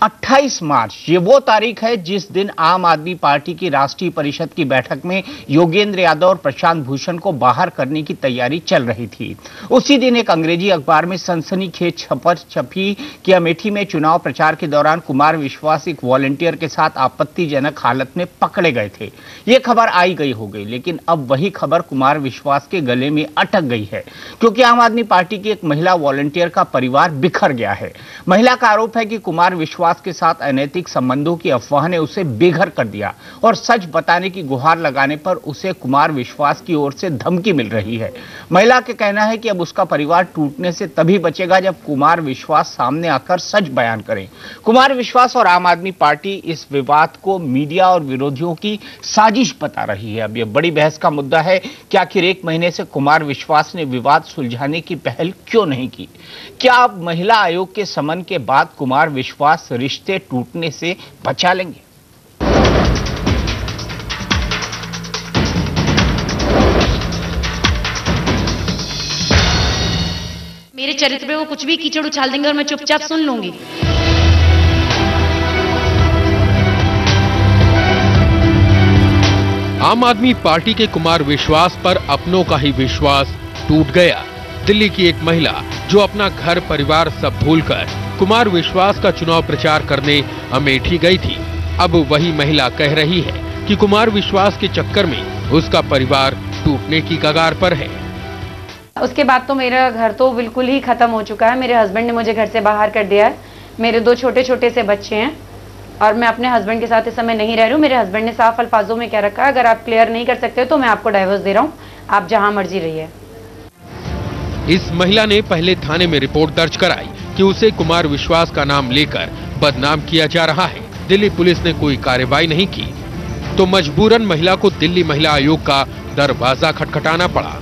28 मार्च ये वो तारीख है जिस दिन आम आदमी पार्टी की राष्ट्रीय परिषद की बैठक में योगेंद्र यादव और प्रशांत भूषण को बाहर करने की तैयारी चल रही थी। उसी दिन एक अंग्रेजी अखबार में सनसनीखेज खबर छपी कि अमेठी में चुनाव प्रचार के दौरान कुमार विश्वास एक वॉलंटियर के साथ आपत्तिजनक हालत में पकड़े गए थे। ये खबर आई गई हो गई, लेकिन अब वही खबर कुमार विश्वास के गले में अटक गई है, क्योंकि आम आदमी पार्टी की एक महिला वॉलंटियर का परिवार बिखर गया है। महिला का आरोप है कि कुमार विश्वास के साथ अनैतिक संबंधों की अफवाह ने उसे बेघर कर दिया और सच बताने की गुहार लगाने पर उसे कुमार विश्वास की ओर से धमकी मिल रही है। महिला का कहना है कि अब उसका परिवार टूटने से तभी बचेगा जब कुमार विश्वास सामने आकर सच बयान करें। कुमार विश्वास और आम आदमी पार्टी इस विवाद को मीडिया और विरोधियों की साजिश बता रही है। अब यह बड़ी बहस का मुद्दा है कि आखिर एक महीने से कुमार विश्वास ने विवाद सुलझाने की पहल क्यों नहीं की। क्या अब महिला आयोग के समन के बाद कुमार विश्वास रिश्ते टूटने से बचा लेंगे? मेरे चरित्र पे वो कुछ भी कीचड़ उछाल देंगे और मैं चुपचाप सुन लूंगी। आम आदमी पार्टी के कुमार विश्वास पर अपनों का ही विश्वास टूट गया। दिल्ली की एक महिला जो अपना घर परिवार सब भूलकर कुमार विश्वास का चुनाव प्रचार करने अमेठी गई थी, अब वही महिला कह रही है कि कुमार विश्वास के चक्कर में उसका परिवार टूटने की कगार पर है। उसके बाद तो मेरा घर तो बिल्कुल ही खत्म हो चुका है। मेरे हस्बैंड ने मुझे घर से बाहर कर दिया है। मेरे 2 छोटे छोटे से बच्चे हैं और मैं अपने हस्बैंड के साथ इस समय नहीं रह रही हूँ। मेरे हस्बैंड ने साफ अल्फाजों में क्या रखा है, अगर आप क्लियर नहीं कर सकते तो मैं आपको डाइवोर्स दे रहा हूँ, आप जहां मर्जी रहिए। इस महिला ने पहले थाने में रिपोर्ट दर्ज कराई कि उसे कुमार विश्वास का नाम लेकर बदनाम किया जा रहा है। दिल्ली पुलिस ने कोई कार्रवाई नहीं की तो मजबूरन महिला को दिल्ली महिला आयोग का दरवाजा खटखटाना पड़ा।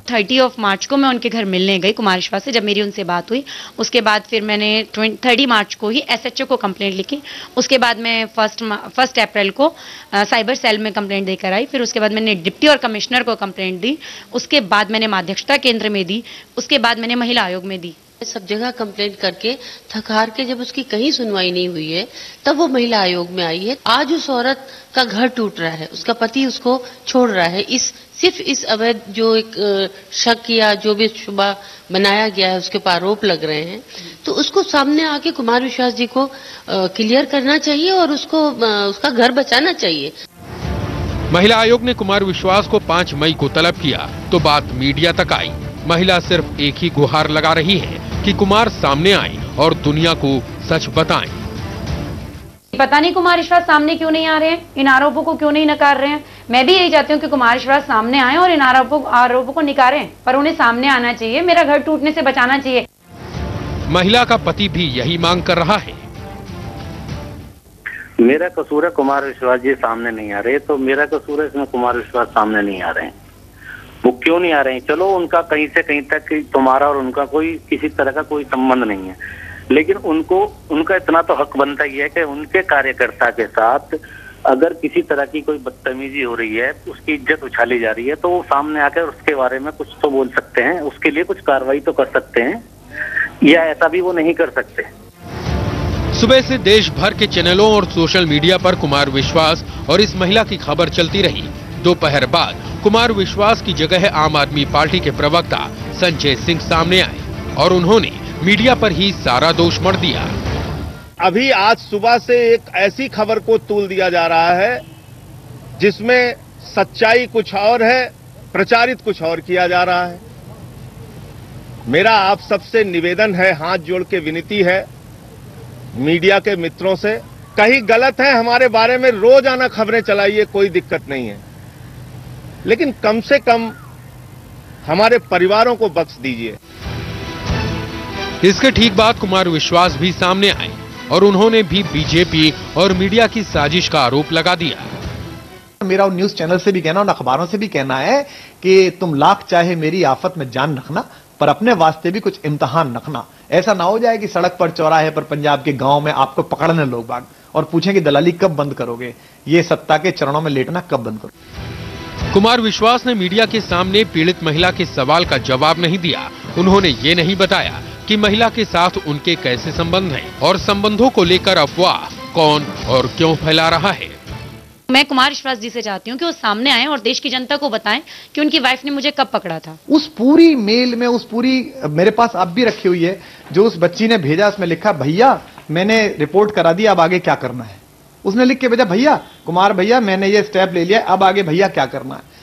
30 मार्च को मैं उनके घर मिलने गई कुमार विश्वास से। जब मेरी उनसे बात हुई उसके बाद फिर मैंने 30 मार्च को ही SHO को कंप्लेंट लिखी। उसके बाद मैं फर्स्ट अप्रैल को साइबर सेल में कंप्लेंट देकर आई। फिर उसके बाद मैंने डिप्टी और कमिश्नर को कंप्लेंट दी। उसके बाद मैंने माध्यक्षता केंद्र में दी। उसके बाद मैंने महिला आयोग में दी। सब जगह कंप्लेंट करके थक हार के जब उसकी कहीं सुनवाई नहीं हुई है तब वो महिला आयोग में आई है। आज उस औरत का घर टूट रहा है, उसका पति उसको छोड़ रहा है। सिर्फ इस अवैध जो एक शक या जो भी शुबा बनाया गया है उसके ऊपर आरोप लग रहे हैं, तो उसको सामने आके कुमार विश्वास जी को क्लियर करना चाहिए और उसका घर बचाना चाहिए। महिला आयोग ने कुमार विश्वास को 5 मई को तलब किया तो बात मीडिया तक आई। महिला सिर्फ एक ही गुहार लगा रही है कि कुमार सामने आए और दुनिया को सच बताएं। पता नहीं कुमार विश्वास सामने क्यों नहीं आ रहे हैं, इन आरोपों को क्यों नहीं नकार रहे हैं। मैं भी यही चाहती हूँ कि कुमार विश्वास सामने आए और इन आरोपों को नकारें, पर उन्हें सामने आना चाहिए, मेरा घर टूटने से बचाना चाहिए। महिला का पति भी यही मांग कर रहा है। मेरा कसूर है कुमार विश्वास जी सामने नहीं आ रहे, तो मेरा कसूर है इसमें कुमार विश्वास सामने नहीं आ रहे हैं। वो क्यों नहीं आ रहे हैं? चलो उनका कहीं से कहीं तक तुम्हारा और उनका कोई किसी तरह का कोई संबंध नहीं है, लेकिन उनका इतना तो हक बनता ही है कि उनके कार्यकर्ता के साथ अगर किसी तरह की कोई बदतमीजी हो रही है, उसकी इज्जत उछाली जा रही है, तो वो सामने आकर उसके बारे में कुछ तो बोल सकते हैं, उसके लिए कुछ कार्रवाई तो कर सकते हैं, या ऐसा भी वो नहीं कर सकते। सुबह से देश भर के चैनलों और सोशल मीडिया पर कुमार विश्वास और इस महिला की खबर चलती रही। दोपहर बाद कुमार विश्वास की जगह आम आदमी पार्टी के प्रवक्ता संजय सिंह सामने आए और उन्होंने मीडिया पर ही सारा दोष मढ़ दिया। अभी आज सुबह से एक ऐसी खबर को तूल दिया जा रहा है जिसमें सच्चाई कुछ और है, प्रचारित कुछ और किया जा रहा है। मेरा आप सबसे निवेदन है, हाथ जोड़ के विनती है मीडिया के मित्रों से, कहीं गलत है हमारे बारे में रोजाना खबरें चलाइए, कोई दिक्कत नहीं है, लेकिन कम से कम हमारे परिवारों को बख्श दीजिए। इसके ठीक बाद कुमार विश्वास भी सामने आए और उन्होंने भी बीजेपी और मीडिया की साजिश का आरोप लगा दिया। मेरा न्यूज चैनल से भी कहना और अखबारों से भी कहना है कि तुम लाख चाहे मेरी आफत में जान रखना, पर अपने वास्ते भी कुछ इम्तिहान रखना। ऐसा ना हो जाए कि सड़क पर, चौराहे पर, पंजाब के गांव में आपको पकड़ने लोग बाग और पूछें कि दलाली कब बंद करोगे, ये सत्ता के चरणों में लेटना कब बंद करोगे। कुमार विश्वास ने मीडिया के सामने पीड़ित महिला के सवाल का जवाब नहीं दिया। उन्होंने ये नहीं बताया कि महिला के साथ उनके कैसे संबंध हैं और संबंधों को लेकर अफवाह कौन और क्यों फैला रहा है। मैं कुमार विश्वास जी से चाहती हूँ कि वो सामने आए और देश की जनता को बताएं कि उनकी वाइफ ने मुझे कब पकड़ा था। उस पूरी मेल में, उस पूरी, मेरे पास अब भी रखी हुई है, जो उस बच्ची ने भेजा, उसमें लिखा, भैया मैंने रिपोर्ट करा दी, अब आगे क्या करना है। उसने लिख के भेजा, भैया कुमार भैया मैंने ये स्टेप ले लिया, अब आगे भैया क्या करना है।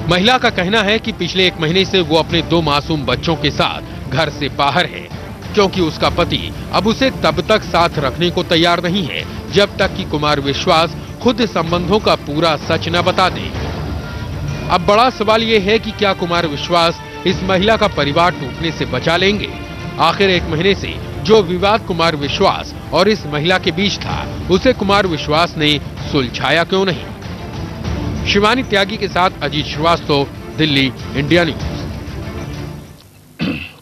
महिला का कहना है कि पिछले 1 महीने से वो अपने 2 मासूम बच्चों के साथ घर से बाहर है, क्योंकि उसका पति अब उसे तब तक साथ रखने को तैयार नहीं है जब तक कि कुमार विश्वास खुद संबंधों का पूरा सच न बता दे। अब बड़ा सवाल ये है कि क्या कुमार विश्वास इस महिला का परिवार टूटने से बचा लेंगे। आखिर 1 महीने से जो विवाद कुमार विश्वास और इस महिला के बीच था, उसे कुमार विश्वास ने सुलझाया क्यों नहीं। शिवानी त्यागी के साथ अजीत श्रीवास्तव, दिल्ली, इंडिया न्यूज।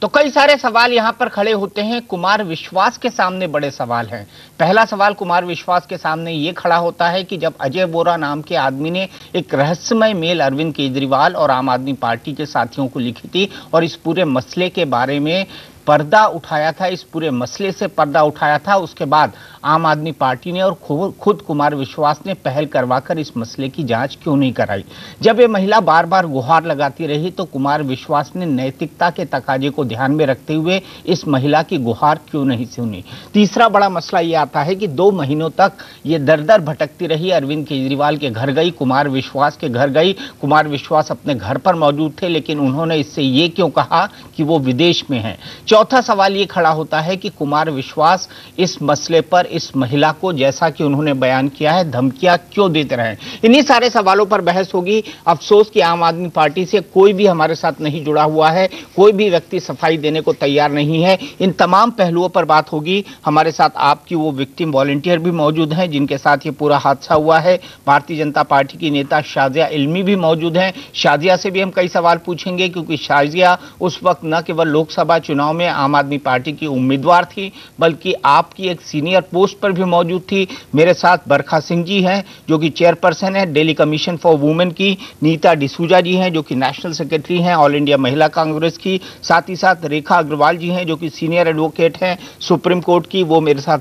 तो कई सारे सवाल यहां पर खड़े होते हैं। कुमार विश्वास के सामने बड़े सवाल हैं। पहला सवाल कुमार विश्वास के सामने ये खड़ा होता है कि जब अजय वोरा नाम के आदमी ने एक रहस्यमय मेल अरविंद केजरीवाल और आम आदमी पार्टी के साथियों को लिखी थी और इस पूरे मसले के बारे में पर्दा उठाया था, इस पूरे मसले से पर्दा उठाया था, उसके बाद आम आदमी पार्टी ने और खुद कुमार विश्वास ने पहल करवाकर इस मसले की जांच क्यों नहीं कराई। जब ये महिला बार बार गुहार लगाती रही तो कुमार विश्वास ने नैतिकता के तकाजे को ध्यान में रखते हुए इस महिला की गुहार क्यों नहीं सुनी। तीसरा बड़ा मसला ये आता है कि 2 महीनों तक ये दर दर भटकती रही, अरविंद केजरीवाल के घर गई, कुमार विश्वास के घर गई। कुमार विश्वास अपने घर पर मौजूद थे, लेकिन उन्होंने इससे ये क्यों कहा कि वो विदेश में हैं। चौथा सवाल ये खड़ा होता है कि कुमार विश्वास इस मसले पर इस महिला को, जैसा कि उन्होंने बयान किया है, धमकियां क्यों देते रहे। इन्हीं सारे सवालों पर बहस होगी। अफसोस कि आम आदमी पार्टी से कोई भी हमारे साथ नहीं जुड़ा हुआ है, कोई भी व्यक्ति सफाई देने को तैयार नहीं है। इन तमाम पहलुओं पर बात होगी। हमारे साथ आपकी वो विक्टिम वॉलंटियर भी मौजूद हैं जिनके साथ ये पूरा हादसा हुआ है। भारतीय जनता पार्टी की नेता शाजिया इल्मी भी मौजूद हैं। शाजिया से भी हम कई सवाल पूछेंगे, क्योंकि शाजिया उस वक्त न केवल लोकसभा चुनाव में आम आदमी पार्टी की उम्मीदवार थी, बल्कि आपकी एक सीनियर पोस्ट पर भी मौजूद थी। मेरे साथ बरखा सिंह जी हैं जो कि चेयरपर्सन है दिल्ली कमीशन फॉर वुमेन की, नीता डिसूजा जी हैं जो कि नेशनल सेक्रेटरी हैं ऑल इंडिया महिला कांग्रेस की, साथ ही साथ रेखा अग्रवाल जी हैं जो कि सीनियर एडवोकेट हैं सुप्रीम कोर्ट की, वो मेरे साथ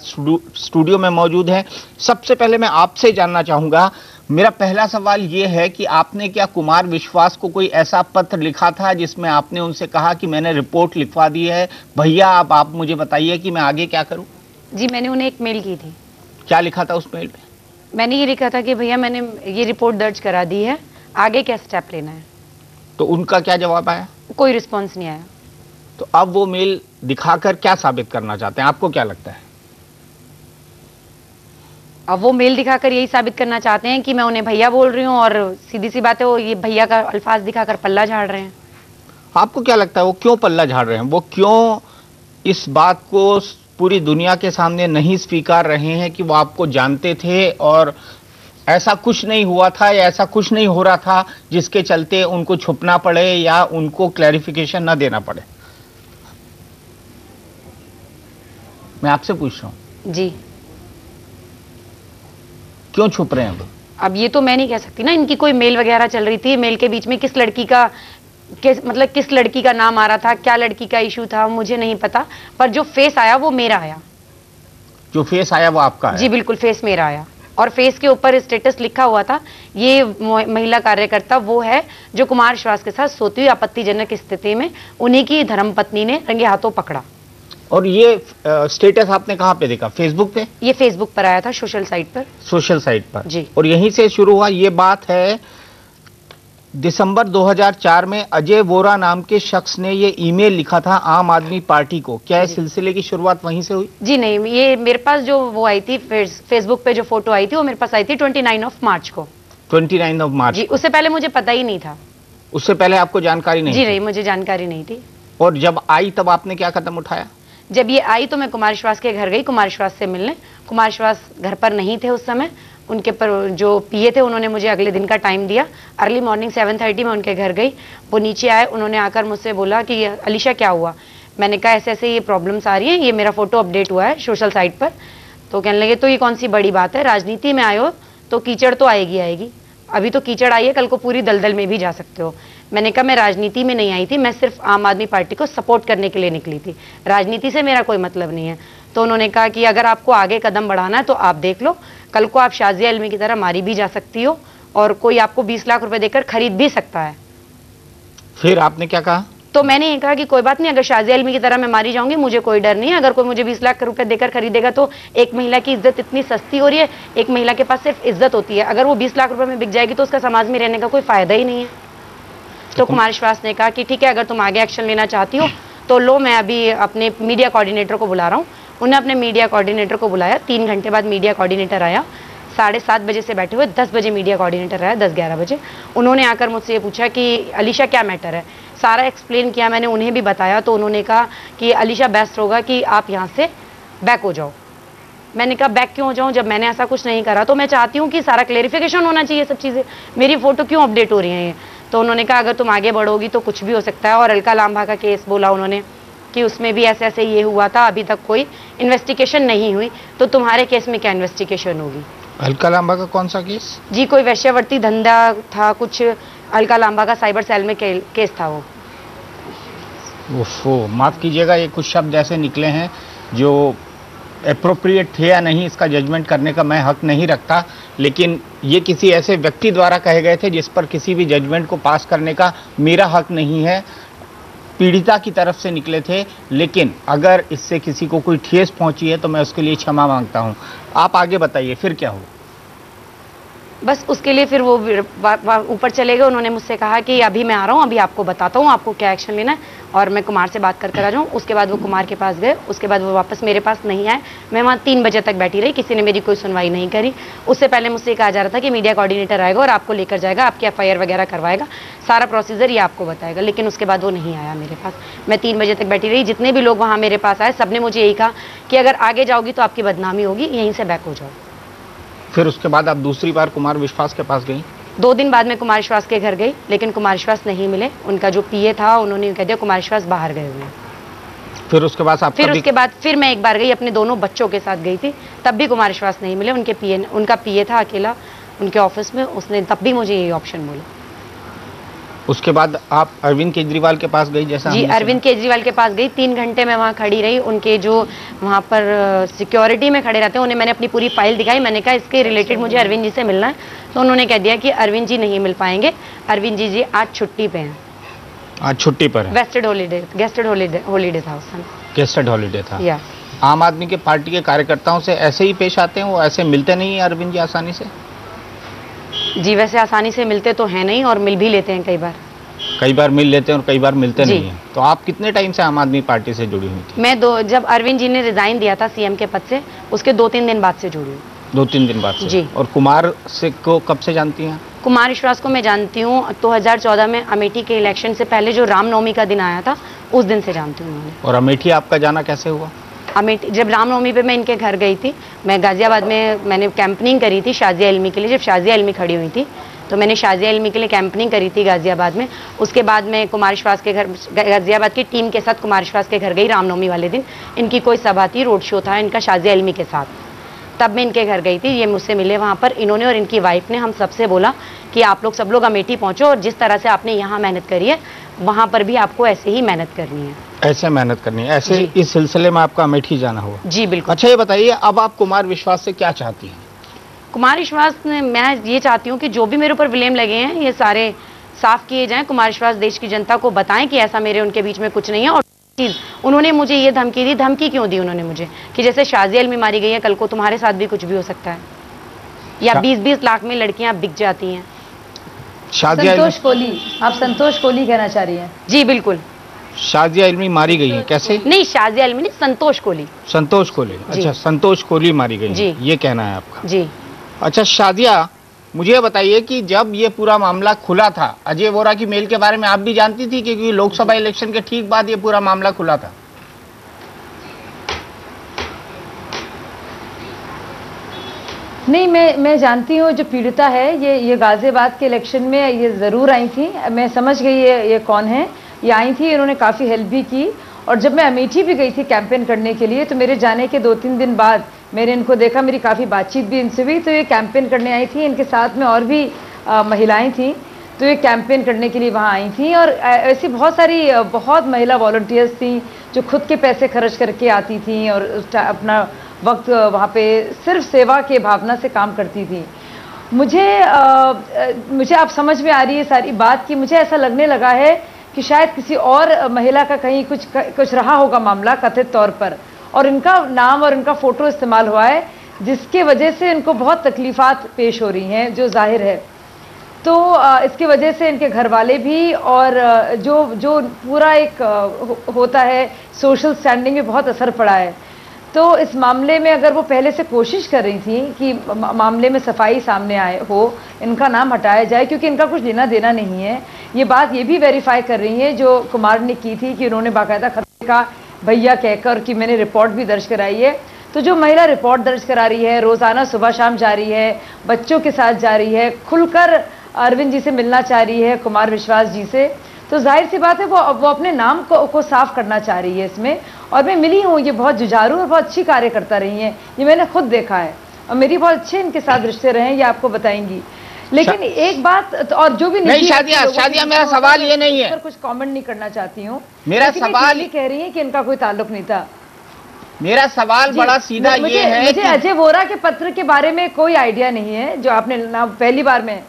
स्टूडियो में मौजूद हैं। सबसे पहले मैं आपसे जानना चाहूंगा, मेरा पहला सवाल ये है कि आपने क्या कुमार विश्वास को कोई ऐसा पत्र लिखा था जिसमें आपने उनसे कहा कि मैंने रिपोर्ट लिखवा दी है, भैया अब आप मुझे बताइए कि मैं आगे क्या करूं? जी, मैंने उन्हें एक मेल की थी। क्या लिखा था उस मेल में? मैंने ये लिखा था कि भैया मैंने ये रिपोर्ट दर्ज करा दी है, आगे क्या स्टेप लेना है। तो उनका क्या जवाब आया? कोई रिस्पॉन्स नहीं आया। तो अब वो मेल दिखाकर क्या साबित करना चाहते हैं, आपको क्या लगता है? अब वो मेल दिखाकर यही साबित करना चाहते हैं कि मैं उन्हें भैया बोल रही हूँ और सीधी सी बात है वो ये भैया का अल्फाज दिखाकर पल्ला झाड़ रहे हैं। आपको क्या लगता है वो क्यों पल्ला झाड़ रहे हैं? वो क्यों इस बात को पूरी दुनिया के सामने नहीं स्वीकार रहे हैं कि वो आपको जानते थे और ऐसा कुछ नहीं हुआ था या ऐसा कुछ नहीं हो रहा था जिसके चलते उनको छुपना पड़े या उनको क्लैरिफिकेशन न देना पड़े? मैं आपसे पूछ रहा हूं जी, क्यों छुप रहे हैं? अब ये तो मैं नहीं कह सकती ना, इनकी कोई मेल वगैरह चल रही थी, मेल के बीच में किस लड़की का नाम आ रहा था, क्या लड़की का इशू था, मुझे नहीं पता, पर जो फेस आया वो मेरा आया। जो फेस आया वो आपका है? जी बिल्कुल, फेस मेरा आया और फेस के ऊपर स्टेटस लिखा हुआ था, ये महिला कार्यकर्ता वो है जो कुमार विश्वास के साथ सोती हुई आपत्तिजनक स्थिति में उन्हीं की धर्मपत्नी ने रंगे हाथों पकड़ा। और ये स्टेटस आपने कहाँ पे देखा? फेसबुक पे? ये फेसबुक पर आया था, सोशल साइट पर। सोशल साइट पर जी। और यहीं से शुरू हुआ। ये बात है दिसंबर 2004 में अजय वोरा नाम के शख्स ने ये ईमेल लिखा था आम आदमी पार्टी को। क्या इस सिलसिले की शुरुआत वहीं से हुई? जी नहीं, ये मेरे पास जो वो आई थी फेसबुक पे जो फोटो आई थी वो मेरे पास आई थी 29 मार्च को। 29 मार्च? जी, उससे पहले मुझे पता ही नहीं था। उससे पहले आपको जानकारी नहीं? जी नहीं, मुझे जानकारी नहीं थी। और जब आई तब आपने क्या कदम उठाया? जब ये आई तो मैं कुमार विश्वास के घर गई, कुमार विश्वास से मिलने। कुमार विश्वास घर पर नहीं थे उस समय, उनके पर जो पीए थे उन्होंने मुझे अगले दिन का टाइम दिया। अर्ली मॉर्निंग 7:30 में उनके घर गई, वो नीचे आए, उन्होंने आकर मुझसे बोला कि अलीशा क्या हुआ। मैंने कहा ऐसे ऐसे ये प्रॉब्लम्स आ रही हैं, ये मेरा फोटो अपडेट हुआ है सोशल साइट पर। तो कहने लगे तो ये कौन सी बड़ी बात है, राजनीति में आए हो तो कीचड़ तो आएगी आएगी, अभी तो कीचड़ आई है, कल को पूरी दलदल में भी जा सकते हो। मैंने कहा मैं राजनीति में नहीं आई थी, मैं सिर्फ आम आदमी पार्टी को सपोर्ट करने के लिए निकली थी, राजनीति से मेरा कोई मतलब नहीं है। तो उन्होंने कहा कि अगर आपको आगे कदम बढ़ाना है तो आप देख लो, कल को आप शाजिया इल्मी की तरह मारी भी जा सकती हो और कोई आपको 20 लाख रुपए देकर खरीद भी सकता है। फिर आपने क्या कहा? तो मैंने ये कहा कि कोई बात नहीं, अगर शाजिया इल्मी की तरह मैं मारी जाऊंगी मुझे कोई डर नहीं है। अगर कोई मुझे 20 लाख रुपए देकर खरीदेगा तो एक महिला की इज्जत इतनी सस्ती हो रही है, एक महिला के पास सिर्फ इज्जत होती है, अगर वो 20 लाख रुपए में बिक जाएगी तो उसका समाज में रहने का कोई फायदा ही नहीं है। तो कुमार विश्वास ने कहा कि ठीक है, अगर तुम आगे एक्शन लेना चाहती हो तो लो, मैं अभी अपने मीडिया कोऑर्डिनेटर को बुला रहा हूँ। उन्हें अपने मीडिया कोऑर्डिनेटर को बुलाया, 3 घंटे बाद मीडिया कोऑर्डिनेटर आया, 7:30 बजे से बैठे हुए 10 बजे मीडिया कोऑर्डिनेटर आया, 10-11 बजे। उन्होंने आकर मुझसे ये पूछा कि अलीशा क्या मैटर है, सारा एक्सप्लेन किया, मैंने उन्हें भी बताया। तो उन्होंने कहा कि अलीशा बेस्ट होगा कि आप यहाँ से बैक हो जाओ। मैंने कहा बैक क्यों हो जाऊँ, जब मैंने ऐसा कुछ नहीं करा। तो मैं चाहती हूँ कि सारा क्लेरिफिकेशन होना चाहिए, सब चीज़ें, मेरी फोटो क्यों अपडेट हो रही हैं ये। तो उन्होंने कहा अगर तुम आगे बढ़ोगी तो कुछ भी हो सकता है। और अलका लांबा का केस बोला उन्होंने कि उसमें भी ऐसे ऐसे ये हुआ था, अभी तक कोई इन्वेस्टिगेशन नहीं हुई, तो तुम्हारे केस में क्या इन्वेस्टिगेशन होगी। अलका लांबा का कौन सा केस? जी कोई वैश्यावृत्ति धंधा था कुछ, अलका लांबा का साइबर सेल में केस था वो। ओफो, माफ कीजिएगा, ये कुछ शब्द ऐसे निकले हैं जो एप्रोप्रिएट थे या नहीं, इसका जजमेंट करने का मैं हक नहीं रखता, लेकिन ये किसी ऐसे व्यक्ति द्वारा कहे गए थे जिस पर किसी भी जजमेंट को पास करने का मेरा हक नहीं है। पीड़िता की तरफ से निकले थे, लेकिन अगर इससे किसी को कोई ठेस पहुंची है तो मैं उसके लिए क्षमा मांगता हूं। आप आगे बताइए, फिर क्या हुआ? बस उसके लिए फिर वो ऊपर चले गए। उन्होंने मुझसे कहा कि अभी मैं आ रहा हूँ, अभी आपको बताता हूँ आपको क्या एक्शन लेना है, और मैं कुमार से बात कर आ जाऊँ। उसके बाद वो कुमार के पास गए, उसके बाद वो वापस मेरे पास नहीं आए। मैं वहाँ 3 बजे तक बैठी रही, किसी ने मेरी कोई सुनवाई नहीं करी। उससे पहले मुझसे कहा जा रहा था कि मीडिया कोऑर्डिनेटर आएगा और आपको लेकर जाएगा, आपकी FIR वगैरह करवाएगा, सारा प्रोसीजर ये आपको बताएगा, लेकिन उसके बाद वो नहीं आया मेरे पास। मैं 3 बजे तक बैठी रही। जितने भी लोग वहाँ मेरे पास आए सबने मुझे यही कहा कि अगर आगे जाओगी तो आपकी बदनामी होगी, यहीं से बैक हो जाओ। फिर उसके बाद आप दूसरी बार कुमार विश्वास के पास गई? 2 दिन बाद मैं कुमार विश्वास के घर गई, लेकिन कुमार विश्वास नहीं मिले। उनका जो PA था उन्होंने कह दिया कुमार विश्वास बाहर गए हुए हैं। फिर उसके बाद फिर मैं एक बार गई, अपने दोनों बच्चों के साथ गई थी, तब भी कुमार विश्वास नहीं मिले। उनका PA था अकेला उनके ऑफिस में, उसने तब भी मुझे यही ऑप्शन बोला। उसके बाद आप अरविंद केजरीवाल के पास गई? जैसा जी, अरविंद केजरीवाल के पास गई। 3 घंटे मैं वहाँ खड़ी रही। उनके जो वहाँ पर सिक्योरिटी में खड़े रहते हैं उन्हें मैंने अपनी पूरी फाइल दिखाई। मैंने कहा इसके रिलेटेड मुझे अरविंद जी से मिलना है, तो उन्होंने कह दिया कि अरविंद जी नहीं मिल पाएंगे, अरविंद जी आज छुट्टी पे हैं। आज छुट्टी पर है? गेस्टेड हॉलीडे था उस समय। गेस्टेड हॉलीडे था। या आम आदमी के पार्टी के कार्यकर्ताओं से ऐसे ही पेश आते हैं, वो ऐसे मिलते नहीं है अरविंद जी आसानी से? जी वैसे आसानी से मिलते तो हैं नहीं, और मिल भी लेते हैं कई बार मिल लेते हैं और कई बार मिलते नहीं हैं। तो आप कितने टाइम से आम आदमी पार्टी से जुड़ी हुई थी? मैं जब अरविंद जी ने रिजाइन दिया था CM के पद से, उसके 2-3 दिन बाद से जुड़ी हूँ। 2-3 दिन बाद से? जी। और कुमार से को कब से जानती हैं? कुमार विश्वास को मैं जानती हूँ 2014 में अमेठी के इलेक्शन से पहले, जो रामनवमी का दिन आया था उस दिन से जानती हूँ उन्होंने। और अमेठी आपका जाना कैसे हुआ? अमेठी जब रामनवमी पे मैं इनके घर गई थी, मैं गाजियाबाद में मैंने कैंपनिंग करी थी शाजिया इल्मी के लिए। जब शाजिया इल्मी खड़ी हुई थी तो मैंने शाजिया इल्मी के लिए कैंपनिंग करी थी गाजियाबाद में। उसके बाद मैं कुमार विश्वास के घर, गाजियाबाद की टीम के साथ कुमार विश्वास के घर गई रामनवमी वाले दिन। इनकी कोई सभा थी, रोड शो था इनका शाजिया इल्मी के साथ, तब मैं इनके घर गई थी। ये मुझसे मिले वहाँ पर। इन्होंने और इनकी वाइफ ने हम सबसे बोला कि आप लोग सब लोग अमेठी पहुँचो, और जिस तरह से आपने यहाँ मेहनत करी है वहाँ पर भी आपको ऐसे ही मेहनत करनी है। ऐसे मेहनत करनी है? ऐसे इस सिलसिले में आपका अमेठी जाना हुआ? जी बिल्कुल। अच्छा ये बताइए, अब आप कुमार विश्वास से क्या चाहती हैं? कुमार विश्वास ने, मैं ये चाहती हूँ कि जो भी मेरे ऊपर ब्लेम लगे हैं ये सारे साफ किए जाएं। कुमार विश्वास देश की जनता को बताएं कि ऐसा मेरे उनके बीच में कुछ नहीं है। और चीज़ उन्होंने मुझे ये धमकी दी, धमकी क्यों दी उन्होंने मुझे कि जैसे शाजिया इल्मी मारी गई है, कल को तुम्हारे साथ भी कुछ भी हो सकता है, या 20-20 लाख में लड़कियां बिक जाती हैं। संतोष कोहली, आप संतोष कोहली कहना चाह रही हैं? जी बिल्कुल। शाजिया इल्मी मारी गई है? कैसे? नहीं, शाजिया इल्मी नहीं, संतोष कोहली। संतोष कोहली? अच्छा, संतोष कोहली मारी गई जी, ये कहना है आपका? जी। अच्छा शादिया, मुझे बताइए कि जब ये पूरा मामला खुला था, अजय वोरा की मेल के बारे में आप भी जानती थी? क्योंकि लोकसभा इलेक्शन के ठीक बाद ये पूरा मामला खुला था। नहीं, मैं जानती हूँ जो पीड़िता है ये गाजियाबाद के इलेक्शन में ये ज़रूर आई थी। मैं समझ गई ये कौन है। ये आई थी, इन्होंने काफ़ी हेल्प भी की। और जब मैं अमेठी भी गई थी कैंपेन करने के लिए, तो मेरे जाने के 2-3 दिन बाद मैंने इनको देखा, मेरी काफ़ी बातचीत भी इनसे हुई। तो ये कैंपेन करने आई थी, इनके साथ में और भी महिलाएं थी। तो ये कैंपेन करने के लिए वहाँ आई थी। और ऐसी बहुत सारी बहुत महिला वॉलंटियर्स थी जो खुद के पैसे खर्च करके आती थी और अपना वक्त वहाँ पे सिर्फ सेवा के भावना से काम करती थी। मुझे आप समझ में आ रही है सारी बात कि मुझे ऐसा लगने लगा है कि शायद किसी और महिला का कहीं कुछ रहा होगा मामला कथित तौर पर, और इनका नाम और इनका फोटो इस्तेमाल हुआ है, जिसके वजह से इनको बहुत तकलीफात पेश हो रही हैं, जो जाहिर है। तो इसकी वजह से इनके घर वाले भी और जो पूरा एक होता है सोशल स्टैंडिंग में बहुत असर पड़ा है। तो इस मामले में अगर वो पहले से कोशिश कर रही थी कि मामले में सफाई सामने आए हो, इनका नाम हटाया जाए, क्योंकि इनका कुछ लेना देना नहीं है। ये बात ये भी वेरीफाई कर रही है जो कुमार ने की थी कि उन्होंने बाकायदा खत लिखा भैया कहकर कि मैंने रिपोर्ट भी दर्ज कराई है। तो जो महिला रिपोर्ट दर्ज करा रही है, रोज़ाना सुबह शाम जा रही है, बच्चों के साथ जा रही है, खुलकर अरविंद जी से मिलना चाह रही है, कुमार विश्वास जी से, तो जाहिर सी बात है वो अपने नाम को साफ करना चाह रही है इसमें। और मैं मिली हूँ, ये बहुत जुझारू और बहुत अच्छी कार्यकर्ता रही हैं, ये मैंने खुद देखा है, और मेरी बहुत अच्छे इनके साथ रिश्ते रहे हैं, ये आपको बताएंगी। लेकिन एक बात तो, और जो भी नहीं शादिया मेरा सवाल ये नहीं है, कुछ कमेंट नहीं करना चाहती हूँ, मेरा सवाल कह रही है कि इनका कोई ताल्लुक नहीं था। मेरा सवाल बड़ा सीधा ये है, मुझे अजय वोरा के पत्र के बारे में कोई आइडिया नहीं है, जो आपने नाम पहली बार में।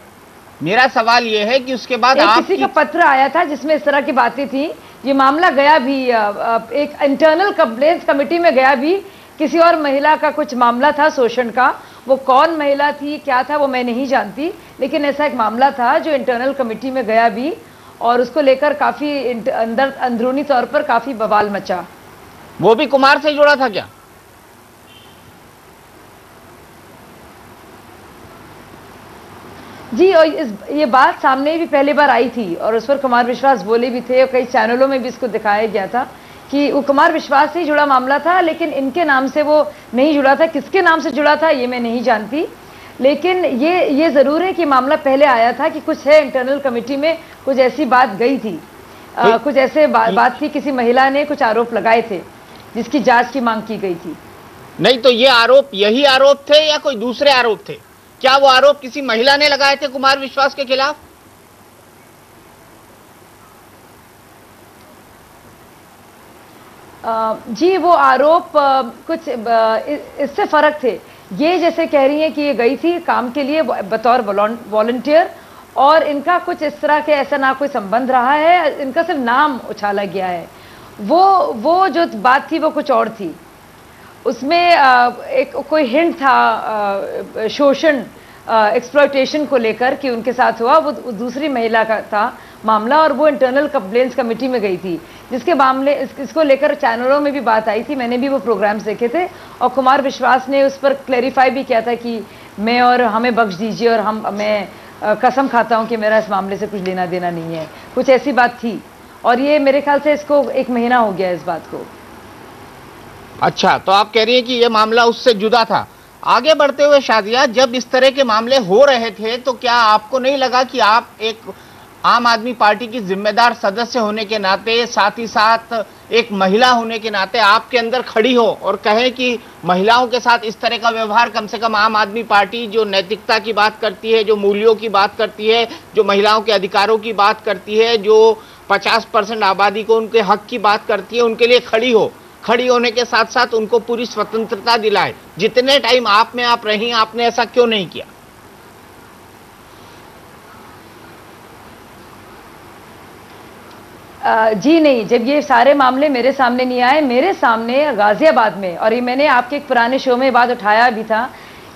मेरा सवाल ये है कि उसके बाद किसी का पत्र आया था जिसमें इस तरह की बातें थी, ये मामला गया भी एक इंटरनल कंप्लेंट्स कमेटी में गया भी, किसी और महिला का कुछ मामला था शोषण का, वो कौन महिला थी क्या था वो मैं नहीं जानती, लेकिन ऐसा एक मामला था जो इंटरनल कमेटी में गया भी, और उसको लेकर काफी अंदरूनी तौर पर काफी बवाल मचा। वो भी कुमार से जुड़ा था क्या? जी, और ये बात सामने भी पहली बार आई थी और उस पर कुमार विश्वास बोले भी थे, और कई चैनलों में भी इसको दिखाया गया था कि वो कुमार विश्वास से ही जुड़ा मामला था, लेकिन इनके नाम से वो नहीं जुड़ा था। किसके नाम से जुड़ा था ये मैं नहीं जानती, लेकिन ये ज़रूर है कि मामला पहले आया था कि कुछ है इंटरनल कमेटी में, कुछ ऐसी बात गई थी, कुछ ऐसे बात थी, किसी महिला ने कुछ आरोप लगाए थे जिसकी जांच की मांग की गई थी। नहीं तो ये आरोप यही आरोप थे या कोई दूसरे आरोप थे? क्या वो आरोप किसी महिला ने लगाए थे कुमार विश्वास के खिलाफ? जी, वो आरोप कुछ इससे फर्क थे। ये जैसे कह रही हैं कि ये गई थी काम के लिए बतौर वॉलंटियर, और इनका कुछ इस तरह के ऐसा ना कोई संबंध रहा है, इनका सिर्फ नाम उछाला गया है। वो जो बात थी वो कुछ और थी, उसमें एक कोई हिंट था शोषण एक्सप्लॉयटेशन को लेकर कि उनके साथ हुआ, वो दूसरी महिला का था मामला, और वो इंटरनल कंप्लेंट्स कमेटी में गई थी, जिसके मामले इसको लेकर चैनलों में भी बात आई थी, मैंने भी वो प्रोग्राम्स देखे थे, और कुमार विश्वास ने उस पर क्लैरिफाई भी किया था कि मैं और हमें बख्श दीजिए, और मैं कसम खाता हूं कि मेरा इस मामले से कुछ लेना देना नहीं है, कुछ ऐसी बात थी। और ये मेरे ख्याल से इसको 1 महीना हो गया इस बात को। अच्छा, तो आप कह रही हैं कि ये मामला उससे जुदा था। आगे बढ़ते हुए शादिया, जब इस तरह के मामले हो रहे थे तो क्या आपको नहीं लगा कि आप एक आम आदमी पार्टी की जिम्मेदार सदस्य होने के नाते, साथ ही साथ एक महिला होने के नाते, आपके अंदर खड़ी हो और कहें कि महिलाओं के साथ इस तरह का व्यवहार कम से कम आम आदमी पार्टी जो नैतिकता की बात करती है, जो मूल्यों की बात करती है, जो महिलाओं के अधिकारों की बात करती है, जो 50% आबादी को उनके हक की बात करती है, उनके लिए खड़ी हो, खड़ी होने के साथ साथ उनको पूरी स्वतंत्रता दिलाए। जितने टाइम आप में आप रही, आपने ऐसा क्यों नहीं किया? जी नहीं, जब ये सारे मामले मेरे सामने नहीं आए, मेरे सामने गाजियाबाद में, और ये मैंने आपके एक पुराने शो में बात उठाया भी था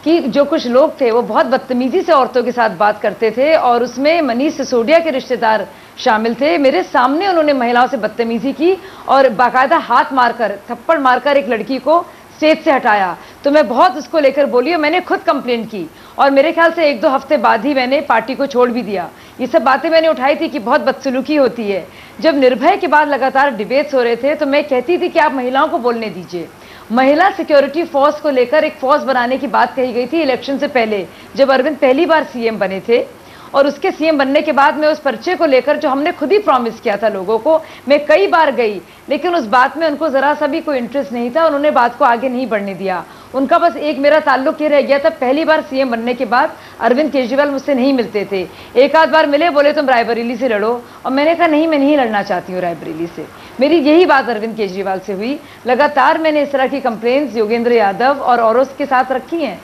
कि जो कुछ लोग थे वो बहुत बदतमीजी से औरतों के साथ बात करते थे, और उसमें मनीष सिसोदिया के रिश्तेदार शामिल थे। मेरे सामने उन्होंने महिलाओं से बदतमीजी की और बाकायदा हाथ मारकर, थप्पड़ मारकर एक लड़की को स्टेज से हटाया। तो मैं बहुत उसको लेकर बोली और मैंने खुद कंप्लेंट की, और मेरे ख्याल से 1-2 हफ्ते बाद ही मैंने पार्टी को छोड़ भी दिया। ये सब बातें मैंने उठाई थी कि बहुत बदसलूकी होती है। जब निर्भय के बाद लगातार डिबेट्स हो रहे थे तो मैं कहती थी कि आप महिलाओं को बोलने दीजिए। महिला सिक्योरिटी फोर्स को लेकर एक फोर्स बनाने की बात कही गई थी इलेक्शन से पहले, जब अरविंद पहली बार सीएम बने थे, और उसके सीएम बनने के बाद मैं उस पर्चे को लेकर, जो हमने खुद ही प्रॉमिस किया था लोगों को, मैं कई बार गई, लेकिन उस बात में उनको जरा सा भी कोई इंटरेस्ट नहीं था, उन्होंने बात को आगे नहीं बढ़ने दिया। उनका बस एक मेरा ताल्लुक ये रह गया था, पहली बार सीएम बनने के बाद अरविंद केजरीवाल मुझसे नहीं मिलते थे, एक आध बार मिले, बोले तुम रायबरेली से लड़ो, और मैंने कहा नहीं, मैं नहीं लड़ना चाहती हूँ रायबरेली से। मेरी यही बात अरविंद केजरीवाल से हुई। लगातार मैंने इस तरह की कंप्लेंट्स योगेंद्र यादव और औरों के साथ रखी हैं।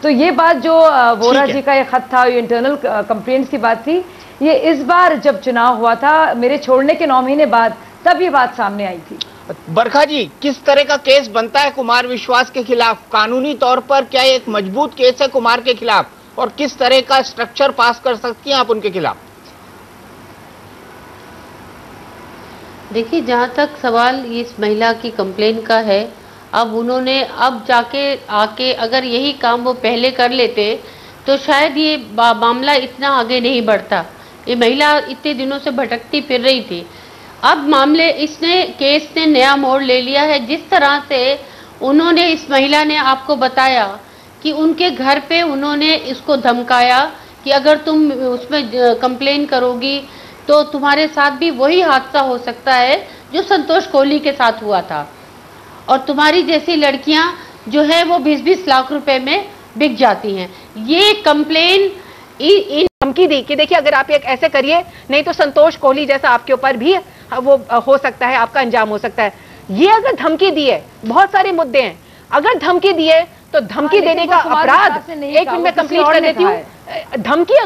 तो ये बात जो वोरा जी का ये खत था, ये इंटरनल कंप्लेंट्स की बात थी, ये इस बार जब चुनाव हुआ था मेरे छोड़ने के 9 महीने बाद, तब ये बात सामने आई थी। बरखा जी, किस तरह का केस बनता है कुमार विश्वास के खिलाफ? कानूनी तौर पर क्या एक मजबूत केस है कुमार के खिलाफ, और किस तरह का स्ट्रक्चर पास कर सकती हैं आप उनके खिलाफ? देखिए, जहाँ तक सवाल इस महिला की कंप्लेन का है, अब उन्होंने अब जाके आके अगर यही काम वो पहले कर लेते तो शायद ये मामला इतना आगे नहीं बढ़ता। ये महिला इतने दिनों से भटकती फिर रही थी। अब केस ने नया मोड़ ले लिया है। जिस तरह से उन्होंने, इस महिला ने आपको बताया कि उनके घर पे उन्होंने इसको धमकाया कि अगर तुम उसमें कंप्लेन करोगी तो तुम्हारे साथ भी वही हादसा हो सकता है जो संतोष कोहली के साथ हुआ था, और तुम्हारी जैसी लड़कियां जो है वो 20-20 लाख रुपए में बिक जाती हैं। ये कंप्लेन इन धमकी दी कि देखिए अगर आप एक ऐसे करिए नहीं तो संतोष कोहली जैसा आपके ऊपर भी वो हो सकता है, आपका अंजाम हो सकता है। ये अगर धमकी दी है, बहुत सारे मुद्दे हैं, अगर धमकी दी है तो धमकी देने का अपराध, एक मिनट में कंप्लीट कर देती हूँ, धमकी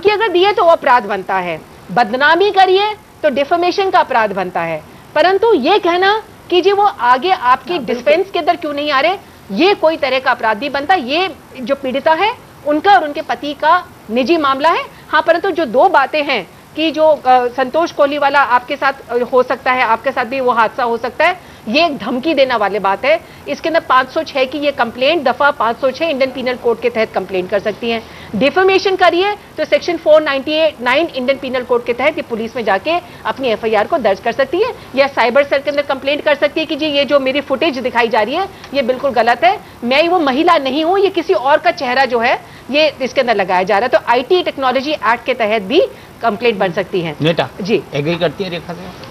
अगर दी है तो वो अपराध बनता है। बदनामी करिए तो डिफेमेशन का अपराध बनता है। परंतु ये कहना कि जी वो आगे आपकी डिफेंस के अंदर क्यों नहीं आ रहे, ये कोई तरह का अपराध नहीं बनता। ये जो पीड़िता है उनका और उनके पति का निजी मामला है। हाँ, परंतु जो 2 बातें हैं कि जो संतोष कोहली वाला आपके साथ हो सकता है, आपके साथ भी वो हादसा हो सकता है, ये एक धमकी देने वाली बात है। इसके अंदर 506 की ये कंप्लेंट, दफा 506 इंडियन पीनल कोड के तहत कंप्लेंट कर सकती हैं। डिफेमेशन करिए तो सेक्शन 498 इंडियन पीनल कोड के तहत ये पुलिस में जाके अपनी एफआईआर को दर्ज कर सकती है, या साइबर सेल के अंदर कंप्लेंट कर सकती है कि जी ये जो मेरी फुटेज दिखाई जा रही है ये बिल्कुल गलत है, मैं वो महिला नहीं हूं, ये किसी और का चेहरा जो है ये इसके अंदर लगाया जा रहा है। तो आईटी टेक्नोलॉजी एक्ट के तहत भी कंप्लेंट बन सकती है। नेता जी एग्री करती है रेखा से?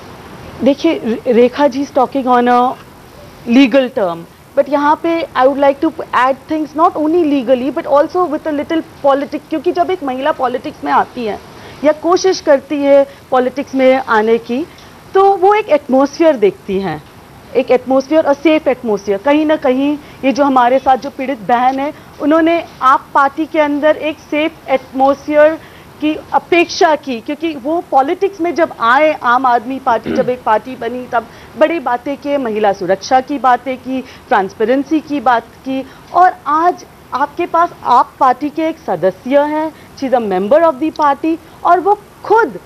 देखिए, Rekha ji is talking on a legal term, but यहाँ पे I would like to add things not only legally but also with a little politics, क्योंकि जब एक महिला पॉलिटिक्स में आती है या कोशिश करती है पॉलिटिक्स में आने की, तो वो एक एटमॉस्फेयर देखती हैं, एक एटमॉस्फेयर, अ सेफ एटमॉस्फेयर। कहीं ना कहीं ये जो हमारे साथ जो पीड़ित बहन है, उन्होंने आप पार्टी के अंदर एक सेफ एटमॉस्फेयर की अपेक्षा की, क्योंकि वो पॉलिटिक्स में जब आए, आम आदमी पार्टी जब एक पार्टी बनी, तब बड़ी बातें की, महिला सुरक्षा की बातें की, ट्रांसपेरेंसी की बात की, और आज आपके पास आप पार्टी के एक सदस्य हैं, she is a member of the party, और वो खुद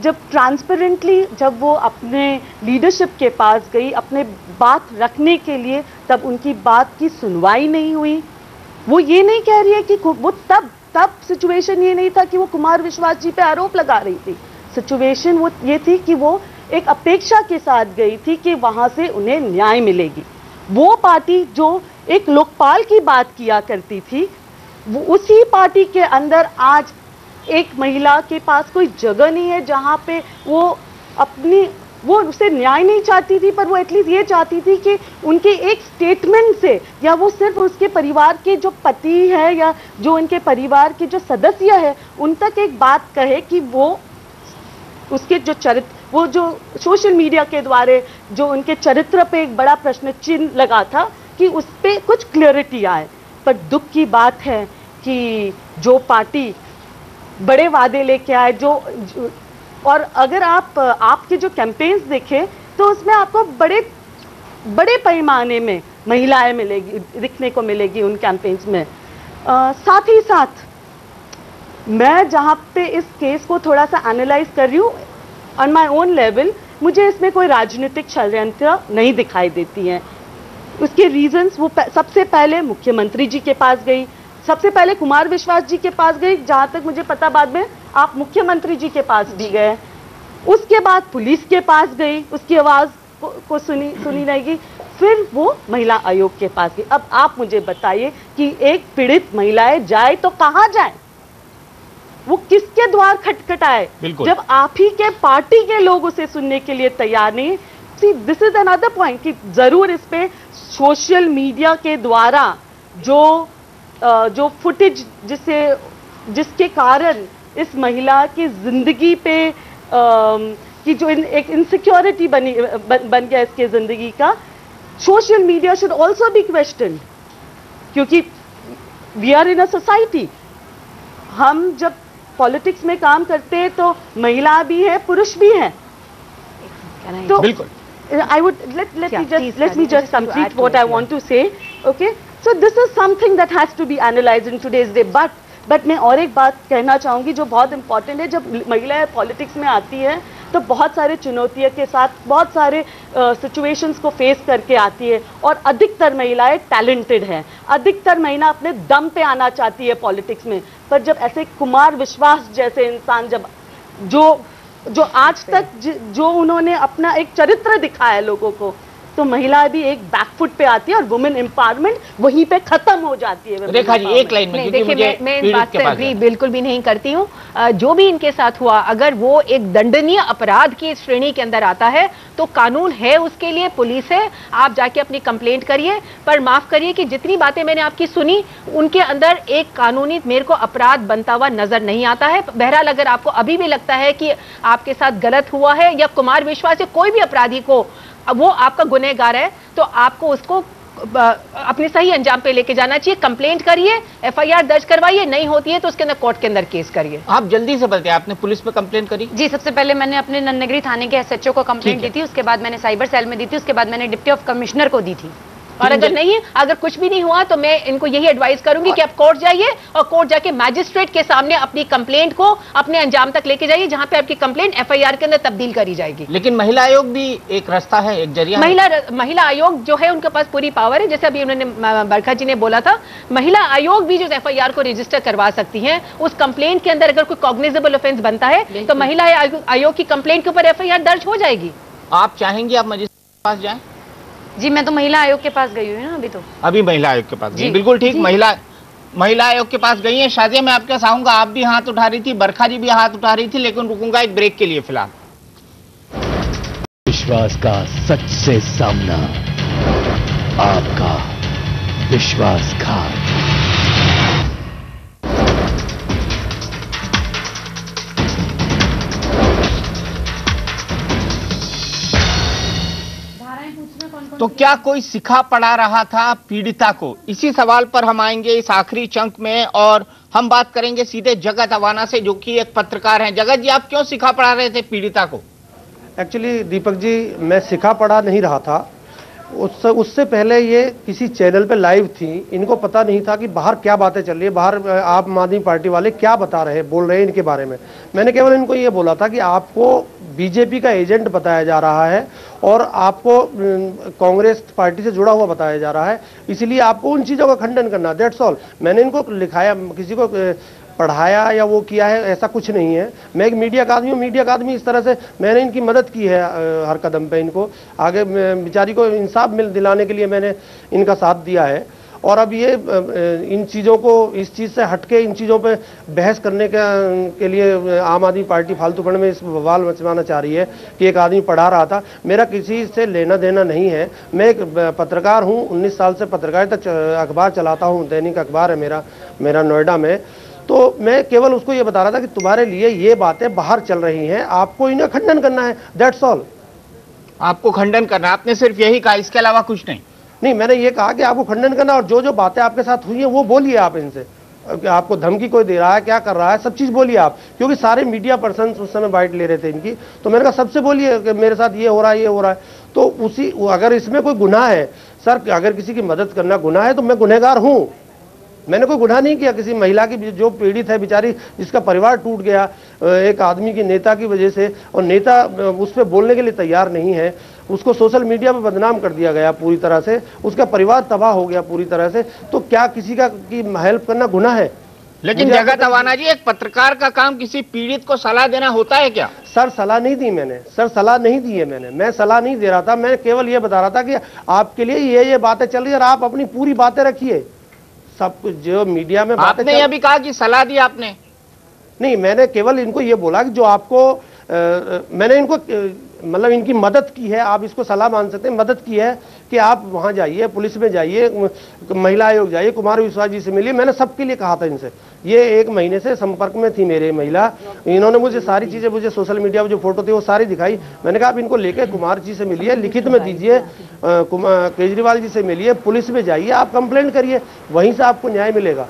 जब ट्रांसपेरेंटली जब वो अपने लीडरशिप के पास गई अपने बात रखने के लिए, तब उनकी बात की सुनवाई नहीं हुई। वो ये नहीं कह रही है कि वो तब सिचुएशन ये नहीं था कि वो कुमार विश्वास जी पे आरोप लगा रही थी। सिचुएशन वो ये थी कि वो एक अपेक्षा के साथ गई थी कि वहां से उन्हें न्याय मिलेगी। वो पार्टी जो एक लोकपाल की बात किया करती थी, वो उसी पार्टी के अंदर आज एक महिला के पास कोई जगह नहीं है जहां पे वो उसे न्याय नहीं चाहती थी, पर वो एटलीस्ट ये चाहती थी कि उनके एक स्टेटमेंट से, या वो सिर्फ उसके परिवार के जो पति है या जो उनके परिवार के जो सदस्य है उन तक एक बात कहे कि वो उसके जो चरित्र, वो जो सोशल मीडिया के द्वारा जो उनके चरित्र पे एक बड़ा प्रश्न चिन्ह लगा था, कि उस पर कुछ क्लैरिटी आए। पर दुख की बात है कि जो पार्टी बड़े वादे लेके आए, और अगर आपके जो कैंपेन्स देखें तो उसमें आपको बड़े पैमाने में महिलाएं दिखने को मिलेगी उन कैंपेन्स में। साथ ही साथ मैं जहाँ पे इस केस को थोड़ा सा एनालाइज कर रही हूँ ऑन माय ओन लेवल, मुझे इसमें कोई राजनीतिक षड्यंत्र नहीं दिखाई देती हैं। उसके रीजंस, वो सबसे पहले मुख्यमंत्री जी के पास गई, सबसे पहले कुमार विश्वास जी के पास गई, जहां तक मुझे पता, बाद में आप मुख्यमंत्री जी के पास भी गए, उसके बाद पुलिस के पास गई, उसकी आवाज को सुनी रहेगी, फिर वो महिला आयोग के पास गई। अब आप मुझे बताइए कि एक पीड़ित महिलाएं जाए तो कहां जाए, वो किसके द्वार खटखटाए जब आप ही के पार्टी के लोग उसे सुनने के लिए तैयार नहीं। See this is another point कि जरूर इस पे सोशल मीडिया के द्वारा जो फुटेज जिसके कारण इस महिला की जिंदगी पे कि जो एक इनसिक्योरिटी बन गया इसके जिंदगी का, social media should also be question, क्योंकि we are in a society. हम जब पॉलिटिक्स में काम करते हैं तो महिला भी है, पुरुष भी है। तो बिल्कुल, I would let me just complete what I want to say. Okay, so this is something that has to be analyzed in today's day. But मैं और एक बात कहना चाहूंगी जो बहुत इंपॉर्टेंट है। जब महिलाएं पॉलिटिक्स में आती है तो बहुत सारे चुनौतियों के साथ बहुत सारे सिचुएशंस को फेस करके आती है, और अधिकतर महिलाएं टैलेंटेड हैं, अधिकतर महिला अपने दम पे आना चाहती है पॉलिटिक्स में। पर जब ऐसे कुमार विश्वास जैसे इंसान जब जो आज तक जो उन्होंने अपना एक चरित्र दिखाया लोगों को, तो महिला भी एक बैकफुट पे आती है और वुमेन एम्पावरमेंट वहीं पे खत्म हो जाती है। रेखा जी एक लाइन में, देखिए मैं इन बात से अग्री बिल्कुल भी नहीं करती हूँ। जो भी इनके साथ हुआ, अगर वो एक दंडनीय अपराध की श्रेणी के अंदर आता है तो कानून है, उसके लिए पुलिस है, आप जाके अपनी कंप्लेंट करिए। पर माफ करिए कि जितनी बातें मैंने आपकी सुनी उनके अंदर एक कानूनी मेरे को अपराध बनता हुआ नजर नहीं आता है। बहरहाल अगर आपको अभी भी लगता है कि आपके साथ गलत हुआ है या कुमार विश्वास या कोई भी अपराधी को वो आपका गुनहगार है, तो आपको उसको अपने सही अंजाम पे लेके जाना चाहिए। कंप्लेंट करिए, एफआईआर दर्ज करवाइए, नहीं होती है तो उसके अंदर कोर्ट के अंदर केस करिए। आप जल्दी से बताइए, आपने पुलिस पे कंप्लेंट करी? जी, सबसे पहले मैंने अपने नन्नगरी थाने के एसएचओ को कंप्लेंट दी थी, उसके बाद मैंने साइबर सेल में दी थी, उसके बाद मैंने डिप्टी ऑफ कमिश्नर को दी थी। और अगर कुछ भी नहीं हुआ तो मैं इनको यही एडवाइस करूंगी कि आप कोर्ट जाइए और कोर्ट जाके मैजिस्ट्रेट के सामने अपनी कंप्लेंट को अपने अंजाम तक लेके जाइए, जहां पे आपकी कंप्लेंट एफआईआर के अंदर तब्दील करी जाएगी। लेकिन महिला आयोग भी एक रास्ता है, एक जरिया है। महिला आयोग जो है उनके पास पूरी पावर है, जैसे अभी उन्होंने बरखा जी ने बोला था, महिला आयोग भी जो एफआईआर को रजिस्टर करवा सकती है। उस कंप्लेंट के अंदर अगर कोई कॉग्निजेबल ऑफेंस बनता है तो महिला आयोग की कंप्लेंट के ऊपर एफआईआर दर्ज हो जाएगी। आप चाहेंगे आप मजिस्ट्रेट के पास जाएं? जी, मैं तो महिला आयोग के पास गई हूँ ना अभी। तो अभी महिला आयोग के पास गई, बिल्कुल ठीक। महिला आयोग के पास गई है। शाजिया, मैं आपके पास आऊंगा, आप भी हाथ उठा रही थी, बरखा जी भी हाथ उठा रही थी, लेकिन रुकूंगा एक ब्रेक के लिए फिलहाल। विश्वास का सच से सामना, आपका विश्वासघात। तो क्या कोई सिखा पढ़ा रहा था पीड़िता को? इसी सवाल पर हम आएंगे इस आखिरी चंक में, और हम बात करेंगे सीधे जगत अवाना से, जो कि एक पत्रकार हैं। जगत जी, आप क्यों सिखा पढ़ा रहे थे पीड़िता को? एक्चुअली दीपक जी, मैं सिखा पढ़ा नहीं रहा था। उससे पहले ये किसी चैनल पे लाइव थी, इनको पता नहीं था कि बाहर क्या बातें चल रही है, बाहर आम आदमी पार्टी वाले क्या बता रहे हैं, बोल रहे हैं इनके बारे में। मैंने केवल इनको ये बोला था कि आपको बीजेपी का एजेंट बताया जा रहा है और आपको कांग्रेस पार्टी से जुड़ा हुआ बताया जा रहा है, इसलिए आपको उन चीज़ों का खंडन करना, दैट्स ऑल। मैंने इनको लिखाया, किसी को पढ़ाया या वो किया है, ऐसा कुछ नहीं है। मैं एक मीडिया का आदमी हूँ, मीडिया का आदमी इस तरह से मैंने इनकी मदद की है हर कदम पे। इनको आगे बेचारी को इंसाफ दिलाने के लिए मैंने इनका साथ दिया है। और अब ये इन चीज़ों को, इस चीज़ से हटके इन चीज़ों पे बहस करने के लिए आम आदमी पार्टी फालतू फंड में इस बवाल मचवाना चाह रही है कि एक आदमी पढ़ा रहा था। मेरा किसी से लेना देना नहीं है। मैं एक पत्रकार हूँ, 19 साल से पत्रकारिता अखबार चलाता हूँ, दैनिक अखबार है मेरा नोएडा में। तो मैं केवल उसको ये बता रहा था कि तुम्हारे लिए ये बातें बाहर चल रही हैं, आपको इन्हें खंडन करना है, दैट्स ऑल। आपको खंडन करना, आपने सिर्फ यही कहा, इसके अलावा कुछ नहीं? मैंने ये कहा कि आपको खंडन करना, और जो बातें आपके साथ हुई हैं वो बोलिए आप इनसे। आपको धमकी कोई दे रहा है, क्या कर रहा है, सब चीज़ बोलिए आप, क्योंकि सारे मीडिया पर्सन उस समय बाइट ले रहे थे इनकी। तो मैंने कहा सबसे बोलिए कि मेरे साथ ये हो रहा है, ये हो रहा है। तो अगर इसमें कोई गुनाह है सर, अगर किसी की मदद करना गुनाह है तो मैं गुनहगार हूँ। मैंने कोई गुनाह नहीं किया किसी महिला की जो पीड़ित है बेचारी, जिसका परिवार टूट गया एक आदमी की, नेता की वजह से, और नेता उस पर बोलने के लिए तैयार नहीं है। उसको सोशल मीडिया पे बदनाम कर दिया गया पूरी तरह से, उसका परिवार तबाह हो गया पूरी तरह से। तो क्या किसी का की हेल्प करना गुनाह है? लेकिन जगत अवाना जी, एक पत्रकार का काम किसी पीड़ित को सलाह देना होता है क्या? सर सलाह नहीं दी मैंने, सर सलाह नहीं दी है मैंने, मैं सलाह नहीं दे रहा था। मैं केवल ये बता रहा था कि आपके लिए ये बातें चल रही है और आप अपनी पूरी बातें रखिए। सब कुछ जो मीडिया में आपने यह भी कहा कि सलाह दी आपने? नहीं, मैंने केवल इनको ये बोला कि जो आपको मैंने इनको मतलब इनकी मदद की है, आप इसको सलाह मान सकते हैं, मदद की है कि आप वहां जाइए, पुलिस में जाइए, महिला आयोग जाइए, कुमार विश्वास जी से मिलिए। मैंने सबके लिए कहा था इनसे, ये 1 महीने से संपर्क में थी मेरे महिला, इन्होंने मुझे सारी चीजें, मुझे सोशल मीडिया पर जो फोटो थी वो सारी दिखाई। मैंने कहा आप इनको लेकर कुमार जी से मिलिए, लिखित में दीजिए, केजरीवाल जी से मिलिए, पुलिस में जाइए, आप कंप्लेंट करिए, वहीं से आपको न्याय मिलेगा।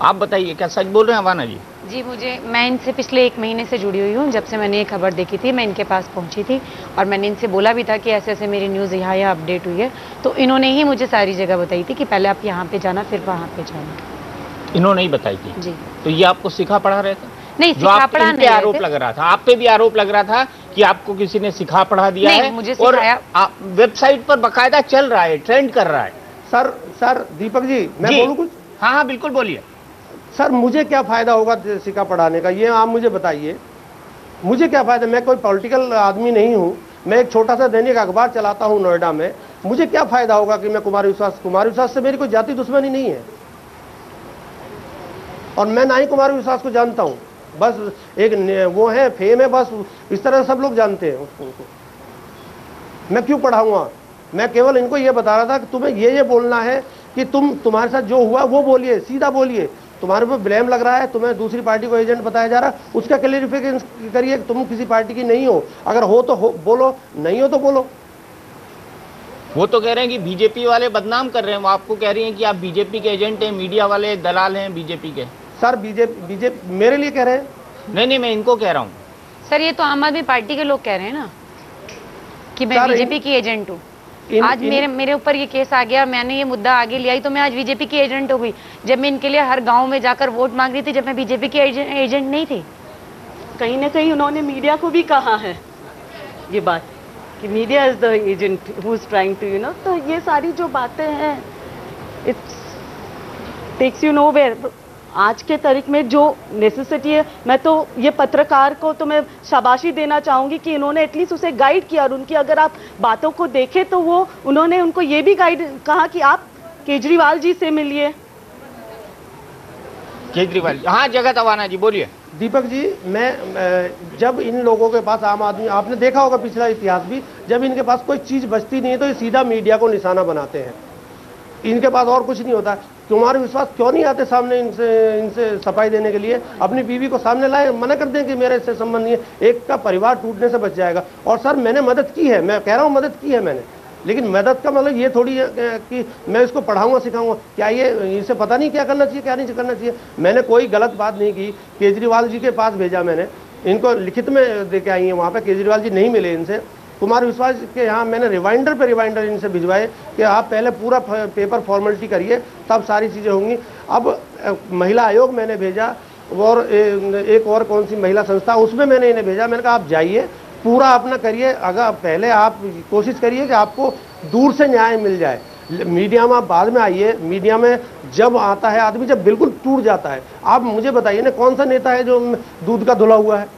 आप बताइए, क्या सच बोल रहे हैं अवाना जी? जी, मैं इनसे पिछले 1 महीने से जुड़ी हुई हूँ। जब से मैंने ये खबर देखी थी, मैं इनके पास पहुंची थी और मैंने इनसे बोला भी था कि ऐसे ऐसे मेरी न्यूज़ यहाँ अपडेट हुई है। तो इन्होंने ही मुझे सारी जगह बताई थी कि पहले आप यहाँ पे जाना, फिर वहाँ पे जाना। इन्होंने ही बताई थी जी। तो ये आपको सिखा पढ़ा रहे थे? नहीं, सिखा पढ़ा नहीं, आरोप लग रहा था, आप पे भी आरोप लग रहा था कि आपको किसी ने सिखा पढ़ा दिया है, मुझे और वेबसाइट पर बकायदा चल रहा है, ट्रेंड कर रहा है। सर दीपक जी, मैं बोलूं कुछ? हाँ, बिल्कुल बोलिए। सर, मुझे क्या फायदा होगा सिक्का पढ़ाने का, ये आप मुझे बताइए, मुझे क्या फायदा? मैं कोई पॉलिटिकल आदमी नहीं हूं, मैं एक छोटा सा दैनिक अखबार चलाता हूं नोएडा में। मुझे क्या फायदा होगा कि मैं कुमार विश्वास से मेरी कोई जाति दुश्मनी नहीं है, और मैं ना ही कुमार विश्वास को जानता हूं, बस एक वो है, फेम है, बस इस तरह सब लोग जानते हैं उनको। मैं क्यों पढ़ाऊंगा? मैं केवल इनको ये बता रहा था कि तुम्हें ये बोलना है कि तुम्हारे साथ जो हुआ वो बोलिए, सीधा बोलिए। तुम्हारे ऊपर ब्लेम लग रहा है, तुम्हें दूसरी पार्टी को एजेंट बताया जा रहा है, उसका क्लैरिफिकेशन करिए कि तुम किसी पार्टी की नहीं हो। अगर हो तो बोलो, नहीं हो तो बोलो। वो तो कह रहे हैं कि बीजेपी वाले बदनाम कर रहे हैं, वो आपको कह रही हैं कि आप बीजेपी के एजेंट हैं, मीडिया वाले दलाल हैं बीजेपी के। सर, बीजेपी मेरे लिए कह रहे हैं? नहीं, मैं इनको कह रहा हूँ। सर, ये तो आम आदमी पार्टी के लोग कह रहे हैं ना कि मैं बीजेपी की एजेंट हूँ। आज मेरे ऊपर ये केस आ गया, मैंने ये मुद्दा आगे लिया, तो मैं आज बीजेपी की एजेंट हो गई। जब मैं इनके लिए हर गांव में जाकर वोट मांग रही थी, जब मैं बीजेपी की एजेंट नहीं थी। कहीं ना कहीं उन्होंने मीडिया को भी कहा है ये बात कि media is the agent who is trying to तो ये सारी जो बातें हैं, इट्स टेक्स यू नोवेयर। आज के तारीख में जो नेसेसिटी है, मैं तो ये पत्रकार को तो मैं शाबाशी देना चाहूंगी कि इन्होंने एटलीस्ट उसे गाइड किया, और उनकी अगर आप बातों को देखें तो उन्होंने उनको ये भी गाइड कहा कि आप केजरीवाल जी से मिलिए। केजरीवाल, हाँ, जगत अवाना जी बोलिए। दीपक जी, मैं जब इन लोगों के पास, आम आदमी, आपने देखा होगा पिछला इतिहास भी, जब इनके पास कोई चीज बचती नहीं है तो ये सीधा मीडिया को निशाना बनाते हैं। इनके पास और कुछ नहीं होता। कुमार विश्वास क्यों नहीं आते सामने इनसे सफाई देने के लिए? अपनी बीवी को सामने लाए, मना कर दें कि मेरे इससे संबंध नहीं है, एक का परिवार टूटने से बच जाएगा। और सर, मैंने मदद की है, मैं कह रहा हूँ मदद की है मैंने, लेकिन मदद का मतलब ये थोड़ी है कि मैं इसको पढ़ाऊंगा, सिखाऊंगा। क्या ये इसे पता नहीं क्या करना चाहिए, क्या नहीं करना चाहिए? मैंने कोई गलत बात नहीं की। केजरीवाल जी के पास भेजा मैंने, इनको लिखित में दे के आई है, वहाँ पे केजरीवाल जी नहीं मिले इनसे। कुमार विश्वास के यहाँ मैंने रिमाइंडर पे रिमाइंडर इनसे भिजवाए कि आप पहले पूरा पेपर फॉर्मेलिटी करिए, तब सारी चीज़ें होंगी। अब महिला आयोग मैंने भेजा, और एक और कौन सी महिला संस्था, उसमें मैंने इन्हें भेजा। मैंने कहा आप जाइए, पूरा अपना करिए, अगर पहले आप कोशिश करिए कि आपको दूर से न्याय मिल जाए। मीडिया में आप बाद में आइए। मीडिया में जब आता है आदमी, जब बिल्कुल टूट जाता है। आप मुझे बताइए ना, कौन सा नेता है जो दूध का धुला हुआ है?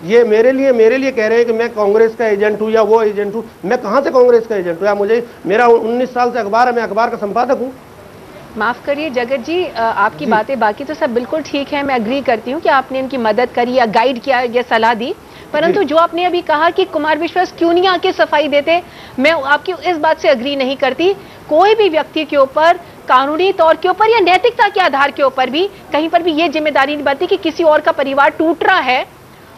ये मेरे लिए कह रहे हैं कि मैं कांग्रेस का एजेंट हूँ या वो एजेंट हूँ। मैं कहाँ से कांग्रेस का एजेंट हूँ? या मुझे, मेरा 19 साल से अखबार है, मैं अखबार का संपादक हूँ। माफ करिए जगत जी, आपकी बातें बाकी तो सब बिल्कुल ठीक है, मैं अग्री करती हूँ कि आपने इनकी मदद करी या गाइड किया या सलाह दी, परंतु जो आपने अभी कहा कि कुमार विश्वास क्यों नहीं आके सफाई देते, मैं आपकी इस बात से अग्री नहीं करती। कोई भी व्यक्ति के ऊपर कानूनी तौर के ऊपर या नैतिकता के आधार के ऊपर भी कहीं पर भी ये जिम्मेदारी नहीं बनती कि किसी और का परिवार टूट रहा है,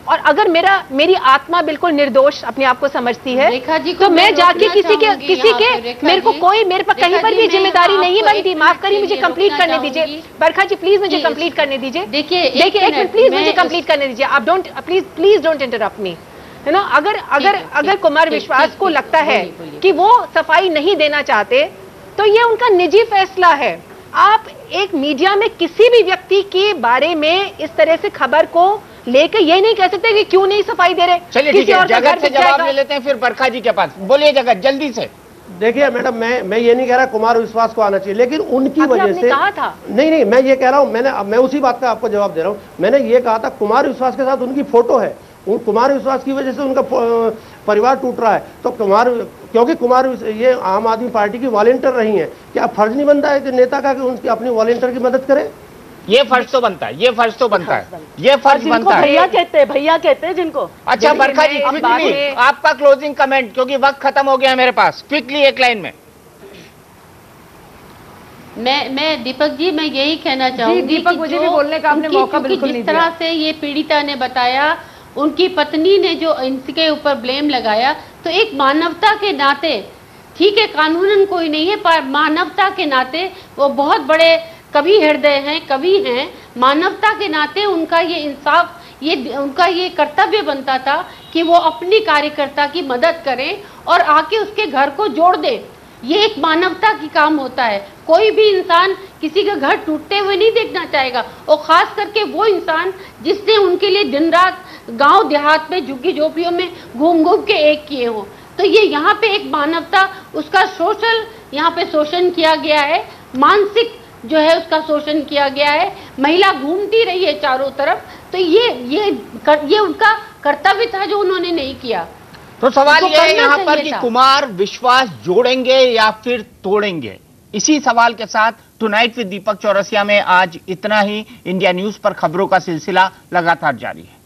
और अगर मेरी आत्मा बिल्कुल निर्दोष अपने आप को समझती है, तो मैं जाके किसी के मेरे को कोई, मेरे पर कहीं पर भी जिम्मेदारी नहीं बनती। माफ करिए, मुझे कंप्लीट करने दीजिए। बरखा जी प्लीज मुझे कंप्लीट करने दीजिए। देखिए एक मिनट प्लीज मुझे कंप्लीट करने दीजिए। आप प्लीज डोंट इंटरप्ट मी, है ना। अगर कुमार विश्वास को लगता है कि वो सफाई नहीं देना चाहते, तो ये उनका निजी फैसला है। आप एक मीडिया में किसी भी व्यक्ति के बारे में इस तरह से खबर को लेकर ये नहीं कह सकते कि क्यों नहीं सफाई दे रहे। चलिए ठीक है, जगत से जवाब ले लेते हैं, फिर बरखा जी के पास। बोलिए जगत, जल्दी से। देखिए मैडम, मैं ये नहीं कह रहा कुमार विश्वास को आना चाहिए, लेकिन उनकी वजह से कहा था। नहीं, मैं ये कह रहा हूं, मैं उसी बात का आपको जवाब दे रहा हूं। मैंने ये कहा था कुमार विश्वास के साथ उनकी फोटो है, कुमार विश्वास की वजह से उनका परिवार टूट रहा है। तो क्योंकि कुमार ये आम आदमी पार्टी की वॉलंटियर रही हैं, क्या फर्ज नहीं बनता है कि नेता का कि उनकी अपनी वॉलंटियर की मदद करे? ये फर्ज तो बनता है, ये फर्ज तो बनता है, ये फर्ज बनता है। भैया कहते हैं जिनको। अच्छा बरखा जी, क्विकली आपका क्लोजिंग कमेंट, क्योंकि वक्त खत्म हो गया है मेरे पास, क्विकली एक लाइन में। मैं दीपक जी, मैं यही कहना चाहूंगी दीपक, मुझे भी बोलने का आपने मौका बिल्कुल नहीं दिया। जिस तरह से ये पीड़िता ने बताया, उनकी पत्नी ने जो इनके ऊपर ब्लेम लगाया, तो एक मानवता के नाते, ठीक है कानूनन कोई नहीं है, पर मानवता के नाते वो बहुत बड़े कवि हृदय हैं, कवि हैं, मानवता के नाते उनका ये इंसाफ, ये उनका ये कर्तव्य बनता था कि वो अपनी कार्यकर्ता की मदद करें और आके उसके घर को जोड़ दें। ये एक मानवता की काम होता है। कोई भी इंसान किसी का घर टूटते हुए नहीं देखना चाहेगा, और खास करके वो इंसान जिसने उनके लिए दिन रात गांव देहात में झुग्गी झोपड़ियों में घूम घूम के एक किए हों। तो ये यहाँ पे एक मानवता, उसका सोशल यहाँ पे शोषण किया गया है, मानसिक जो है उसका शोषण किया गया है। महिला घूमती रही है चारों तरफ, तो ये उनका कर्तव्य था जो उन्होंने नहीं किया। तो सवाल ये है यहाँ पर कि कुमार विश्वास जोड़ेंगे या फिर तोड़ेंगे? इसी सवाल के साथ टुनाइट विद दीपक चौरसिया में आज इतना ही। इंडिया न्यूज पर खबरों का सिलसिला लगातार जारी है।